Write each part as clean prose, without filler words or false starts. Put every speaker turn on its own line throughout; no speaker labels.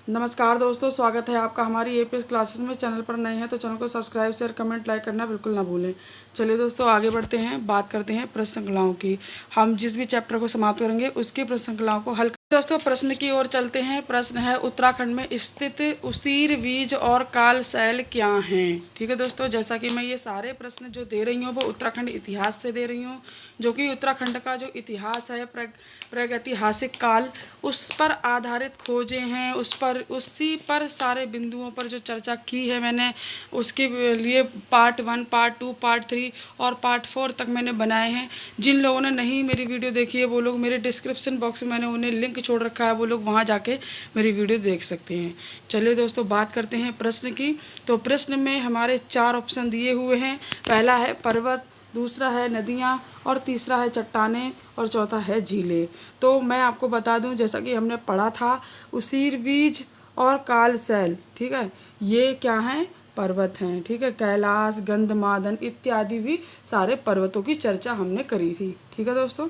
नमस्कार दोस्तों, स्वागत है आपका हमारी एपीएस क्लासेस में। चैनल पर नए हैं तो चैनल को सब्सक्राइब, शेयर, कमेंट, लाइक करना बिल्कुल ना भूलें। चलिए दोस्तों, आगे बढ़ते हैं, बात करते हैं प्रश्न श्रृंखलाओं की। हम जिस भी चैप्टर को समाप्त करेंगे उसकी प्रश्न श्रृंखलाओं को हल। दोस्तों, प्रश्न की ओर चलते हैं। प्रश्न है, उत्तराखंड में स्थित उसीर बीज और कालसैल क्या हैं। ठीक है दोस्तों, जैसा कि मैं ये सारे प्रश्न जो दे रही हूँ वो उत्तराखंड इतिहास से दे रही हूँ, जो कि उत्तराखंड का जो इतिहास है, प्रागैतिहासिक काल, उस पर आधारित खोजें हैं। उसी पर सारे बिंदुओं पर जो चर्चा की है मैंने, उसके लिए पार्ट 1, पार्ट 2, पार्ट 3 और पार्ट 4 तक मैंने बनाए हैं। जिन लोगों ने नहीं मेरी वीडियो देखी है वो लोग मेरे डिस्क्रिप्शन बॉक्स में मैंने उन्हें लिंक छोड़ रखा है, वो लोग वहाँ जाके मेरी वीडियो देख सकते हैं। चलिए दोस्तों, बात करते हैं प्रश्न की। तो प्रश्न में हमारे 4 ऑप्शन दिए हुए हैं। पहला है पर्वत, दूसरा है नदियाँ, और तीसरा है चट्टानें, और चौथा है झीलें। तो मैं आपको बता दूं, जैसा कि हमने पढ़ा था, उसीर बीज और कालसैल, ठीक है, ये क्या हैं? पर्वत हैं। ठीक है, कैलाश, गंधमादन इत्यादि भी सारे पर्वतों की चर्चा हमने करी थी। ठीक है दोस्तों,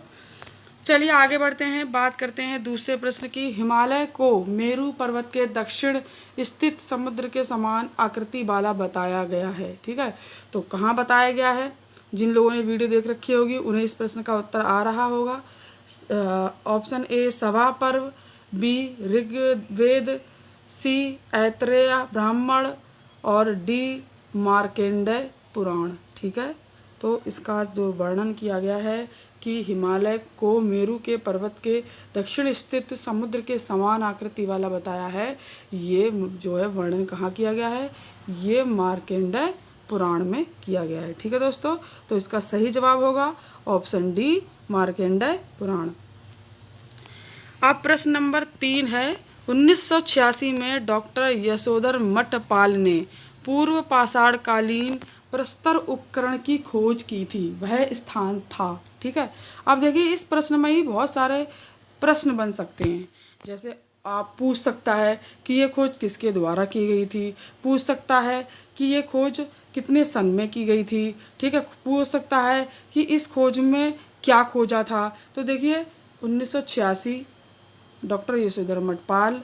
चलिए आगे बढ़ते हैं, बात करते हैं दूसरे प्रश्न की। हिमालय को मेरू पर्वत के दक्षिण स्थित समुद्र के समान आकृति वाला बताया गया है। ठीक है, तो कहाँ बताया गया है? जिन लोगों ने वीडियो देख रखी होगी उन्हें इस प्रश्न का उत्तर आ रहा होगा। ऑप्शन ए सभा पर्व, बी ऋग्वेद, सी ऐतरेय ब्राह्मण, और डी मार्कंडेय पुराण। ठीक है, तो इसका जो वर्णन किया गया है कि हिमालय को मेरू के पर्वत के दक्षिण स्थित समुद्र के समान आकृति वाला बताया है, ये जो है वर्णन कहाँ किया गया है? ये मार्कंडेय पुराण में किया गया है। ठीक है दोस्तों, तो इसका सही जवाब होगा ऑप्शन डी, मार्कंडेय पुराण। अब प्रश्न नंबर 3 है, 1986 में डॉक्टर यशोधर मठपाल ने पूर्व पाषाण कालीन प्रस्तर उपकरण की खोज की थी, वह स्थान था। ठीक है, अब देखिए इस प्रश्न में ही बहुत सारे प्रश्न बन सकते हैं। जैसे आप पूछ सकता है कि ये खोज किसके द्वारा की गई थी, पूछ सकता है कि ये खोज कितने सन में की गई थी। ठीक है, पूछ सकता है कि इस खोज में क्या खोजा था। तो देखिए 1986, डॉक्टर यशोधर मठपाल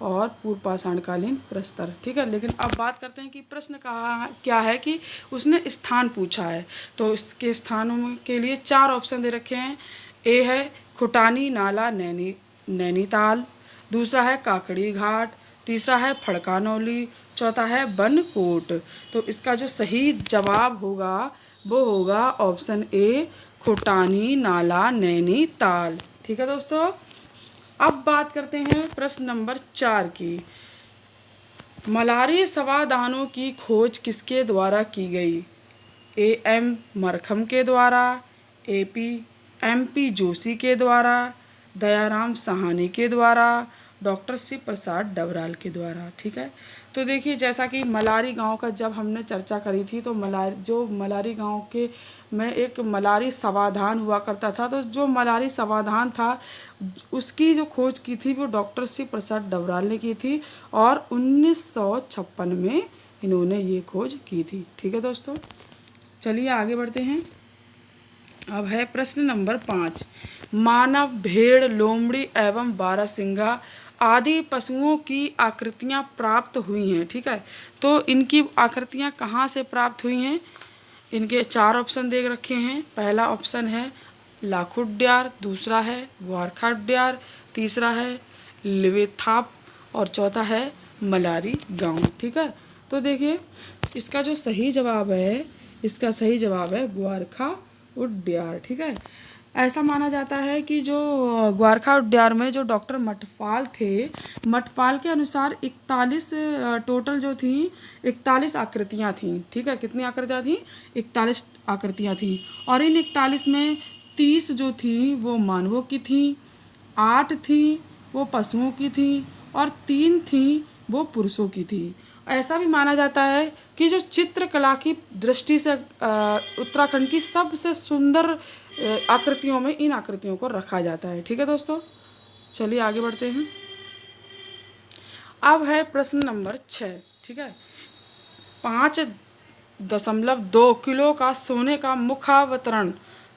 और पूर्व पाषाणकालीन प्रस्तर। ठीक है, लेकिन अब बात करते हैं कि प्रश्न कहाँ क्या है कि उसने स्थान पूछा है। तो इसके स्थानों के लिए 4 ऑप्शन दे रखे हैं। ए है खुटानी नाला नैनीताल, दूसरा है काकड़ी घाट, तीसरा है फड़कानौली, चौथा है बनकोट। तो इसका जो सही जवाब होगा वो होगा ऑप्शन ए, खुटानी नाला नैनीताल। ठीक है दोस्तों, अब बात करते हैं प्रश्न नंबर 4 की। मलारी समाधानों की खोज किसके द्वारा की गई? ए एम मरखम के द्वारा, एम पी जोशी के द्वारा, दयाराम साहनी के द्वारा, डॉक्टर शिव प्रसाद डबराल के द्वारा। ठीक है, तो देखिए जैसा कि मलारी गांव का जब हमने चर्चा करी थी तो मलारी गांव के में एक मलारी समाधान हुआ करता था। तो जो मलारी समाधान था उसकी जो खोज की थी वो डॉक्टर शिव प्रसाद डबराल ने की थी, और 1956 में इन्होंने ये खोज की थी। ठीक है दोस्तों, चलिए आगे बढ़ते हैं। अब है प्रश्न नंबर 5। मानव, भेड़, लोमड़ी एवं बारहसिंगा आदि पशुओं की आकृतियां प्राप्त हुई हैं। ठीक है, तो इनकी आकृतियां कहाँ से प्राप्त हुई हैं? इनके 4 ऑप्शन दे रखे हैं। पहला ऑप्शन है लाखुड्यार, दूसरा है ग्वारखाड्यार, तीसरा है लिवेथाप, और चौथा है मलारी गांव। ठीक है, तो देखिए इसका जो सही जवाब है, इसका सही जवाब है ग्वारखा उड्यार। ठीक है, ऐसा माना जाता है कि जो ग्वारखा उड्यार में जो डॉक्टर मठपाल थे, मठपाल के अनुसार 41 टोटल जो थी 41 आकृतियाँ थीं। ठीक है, कितनी आकृतियाँ थीं? 41 आकृतियाँ थीं, और इन 41 में 30 जो थी वो मानवों की थी, 8 थी वो पशुओं की थी, और 3 थी वो पुरुषों की थी। ऐसा भी माना जाता है कि जो चित्रकला की दृष्टि से उत्तराखंड की सबसे सुंदर आकृतियों में इन आकृतियों को रखा जाता है। ठीक है दोस्तों, चलिए आगे बढ़ते हैं। अब है प्रश्न नंबर 6। ठीक है, 5.2 किलो का सोने का मुखावतरण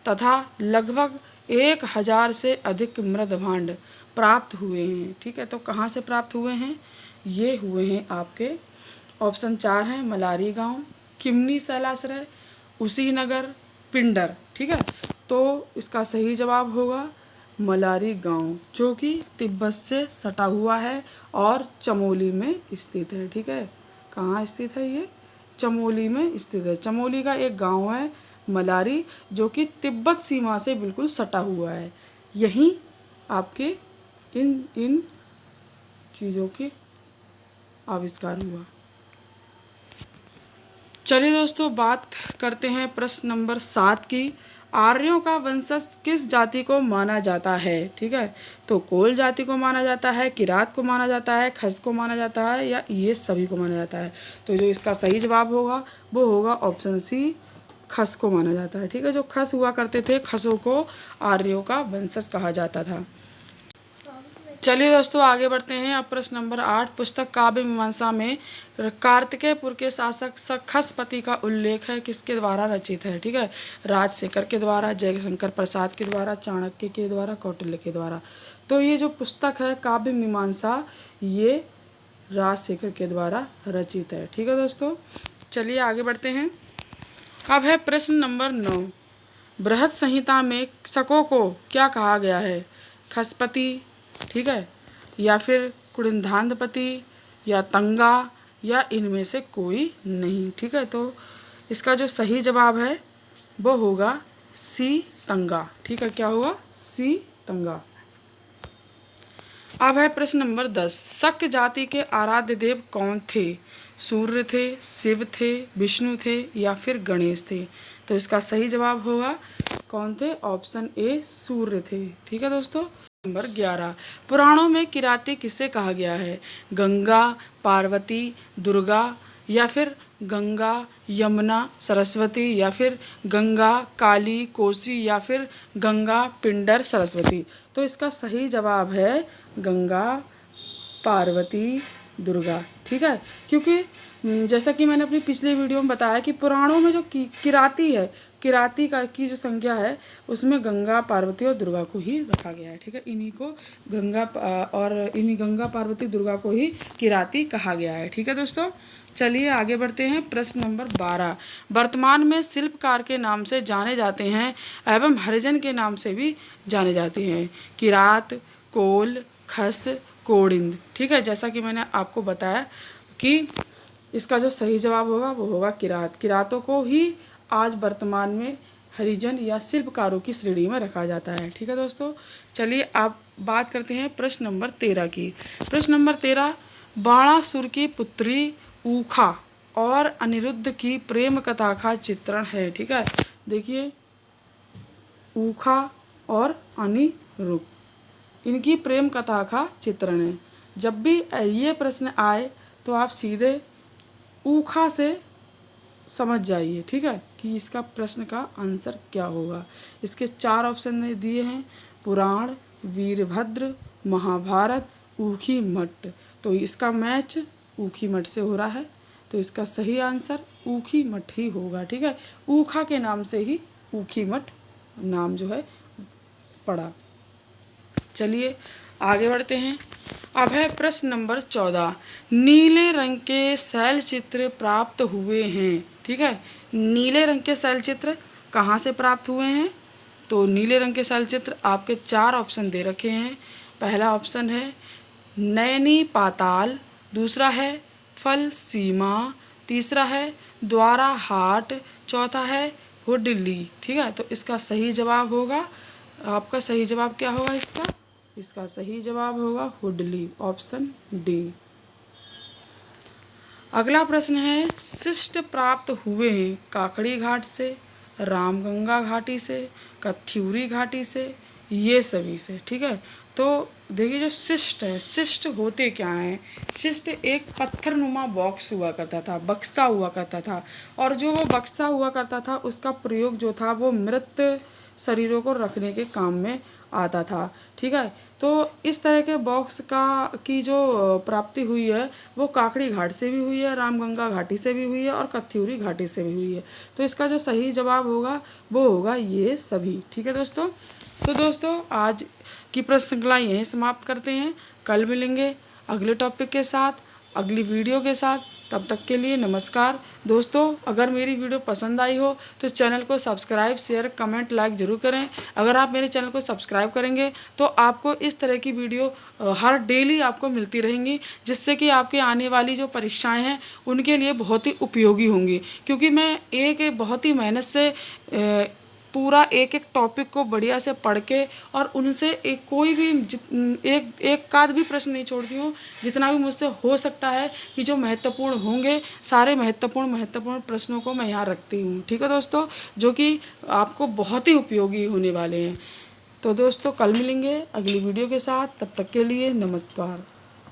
तथा लगभग 1000 से अधिक मृद भांड प्राप्त हुए हैं। ठीक है, तो कहाँ से प्राप्त हुए हैं? ये हुए हैं आपके ऑप्शन 4 हैं मलारी गांव, किमनी शैलाश्रय, उसीनगर, पिंडर। ठीक है, तो इसका सही जवाब होगा मलारी गांव, जो कि तिब्बत से सटा हुआ है और चमोली में स्थित है। ठीक है, कहाँ स्थित है ये? चमोली में स्थित है। चमोली का एक गांव है मलारी, जो कि तिब्बत सीमा से बिल्कुल सटा हुआ है। यहीं आपके इन चीज़ों के आविष्कार हुआ। चलिए दोस्तों, बात करते हैं प्रश्न नंबर 7 की। आर्यों का वंशज किस जाति को माना जाता है? ठीक है, तो कोल जाति को माना जाता है, किरात को माना जाता है, खस को माना जाता है, या ये सभी को माना जाता है? तो जो इसका सही जवाब होगा वो होगा ऑप्शन सी, खस को माना जाता है। ठीक है, जो खस हुआ करते थे, खसों को आर्यों का वंशज कहा जाता था। चलिए दोस्तों, आगे बढ़ते हैं। अब प्रश्न नंबर 8, पुस्तक काव्य मीमांसा में कार्तिकेयपुर के शासक खसपति का उल्लेख है किसके द्वारा रचित है? ठीक है, राजशेखर के द्वारा, जयशंकर प्रसाद के द्वारा, चाणक्य के द्वारा, कौटिल्य के द्वारा। तो ये जो पुस्तक है काव्य मीमांसा, ये राजशेखर के द्वारा रचित है। ठीक है दोस्तों, चलिए आगे बढ़ते हैं। अब है प्रश्न नंबर 9, बृहद संहिता में शकों को क्या कहा गया है? खसपति, ठीक है, या फिर कुड़िन्धांधपति, या तंगा, या इनमें से कोई नहीं। ठीक है, तो इसका जो सही जवाब है वो होगा सी, तंगा। ठीक है, क्या होगा? सी, तंगा। अब है प्रश्न नंबर 10, शक जाति के आराध्य देव कौन थे? सूर्य थे, शिव थे, विष्णु थे, या फिर गणेश थे? तो इसका सही जवाब होगा कौन थे? ऑप्शन ए, सूर्य थे। ठीक है दोस्तों। नंबर 11, पुराणों में किराती किसे कहा गया है? गंगा, पार्वती, दुर्गा, या फिर गंगा, यमुना, सरस्वती, या फिर गंगा, काली, कोसी, या फिर गंगा, पिंडर, सरस्वती? तो इसका सही जवाब है गंगा, पार्वती, दुर्गा। ठीक है, क्योंकि जैसा कि मैंने अपनी पिछली वीडियो में बताया कि पुराणों में जो किराती है, किराती का की जो संख्या है उसमें गंगा, पार्वती और दुर्गा को ही रखा गया है। ठीक है, इन्हीं को गंगा, पार्वती, दुर्गा को ही किराती कहा गया है। ठीक है दोस्तों, चलिए आगे बढ़ते हैं। प्रश्न नंबर 12, वर्तमान में शिल्पकार के नाम से जाने जाते हैं एवं हरिजन के नाम से भी जाने जाते हैं। किरात, कोल, खस, कोडिंद। ठीक है, जैसा कि मैंने आपको बताया कि इसका जो सही जवाब होगा वो होगा किरात। किरातों को ही आज वर्तमान में हरिजन या शिल्पकारों की श्रेणी में रखा जाता है। ठीक है दोस्तों, चलिए आप बात करते हैं प्रश्न नंबर 13 की। प्रश्न नंबर 13, बाणासुर की पुत्री ऊखा और अनिरुद्ध की प्रेम कथा का चित्रण है। ठीक है, देखिए ऊखा और अनिरुद्ध, इनकी प्रेम कथा का चित्रण है। जब भी ये प्रश्न आए तो आप सीधे ऊखा से समझ जाइए। ठीक है, कि इसका प्रश्न का आंसर क्या होगा। इसके 4 ऑप्शन दिए हैं, पुराण, वीरभद्र, महाभारत, ऊखी मठ। तो इसका मैच ऊखी मठ से हो रहा है, तो इसका सही आंसर ऊखी मठ ही होगा। ठीक है, ऊखा के नाम से ही ऊखी मठ नाम जो है पड़ा। चलिए आगे बढ़ते हैं। अब है प्रश्न नंबर 14, नीले रंग के शैल चित्र प्राप्त हुए हैं। ठीक है, नीले रंग के शैल चित्र कहाँ से प्राप्त हुए हैं? तो नीले रंग के शैल चित्र आपके 4 ऑप्शन दे रखे हैं। पहला ऑप्शन है नैनी पाताल, दूसरा है फल सीमा, तीसरा है द्वारा हाट, चौथा है हुडली। ठीक है, तो इसका सही जवाब होगा, आपका सही जवाब क्या होगा इसका सही जवाब होगा हुडली, ऑप्शन डी। अगला प्रश्न है, शिष्ट प्राप्त हुए हैं काकड़ी घाट से, रामगंगा घाटी से, कथ्यूरी घाटी से, ये सभी से। ठीक है, तो देखिए जो शिष्ट है, शिष्ट होते क्या हैं? शिष्ट एक पत्थरनुमा बॉक्स हुआ करता था, बक्सा हुआ करता था, और जो वो बक्सा हुआ करता था उसका प्रयोग जो था वो मृत शरीरों को रखने के काम में आता था। ठीक है, तो इस तरह के बॉक्स की जो प्राप्ति हुई है वो काकड़ी घाट से भी हुई है, रामगंगा घाटी से भी हुई है, और कथ्यूरी घाटी से भी हुई है। तो इसका जो सही जवाब होगा वो होगा ये सभी। ठीक है दोस्तों, तो दोस्तों आज की प्रश्न श्रृंखला यहीं समाप्त करते हैं। कल मिलेंगे अगले टॉपिक के साथ। अगली वीडियो के साथ। तब तक के लिए नमस्कार दोस्तों। अगर मेरी वीडियो पसंद आई हो तो चैनल को सब्सक्राइब, शेयर, कमेंट, लाइक ज़रूर करें। अगर आप मेरे चैनल को सब्सक्राइब करेंगे तो आपको इस तरह की वीडियो हर डेली आपको मिलती रहेंगी, जिससे कि आपके आने वाली जो परीक्षाएं हैं उनके लिए बहुत ही उपयोगी होंगी। क्योंकि मैं एक बहुत ही मेहनत से पूरा एक एक टॉपिक को बढ़िया से पढ़ के और उनसे एक कोई भी एक आध भी प्रश्न नहीं छोड़ती हूँ। जितना भी मुझसे हो सकता है कि जो महत्वपूर्ण होंगे, सारे महत्वपूर्ण प्रश्नों को मैं यहाँ रखती हूँ। ठीक है दोस्तों, जो कि आपको बहुत ही उपयोगी होने वाले हैं। तो दोस्तों कल मिलेंगे अगली वीडियो के साथ। तब तक के लिए नमस्कार।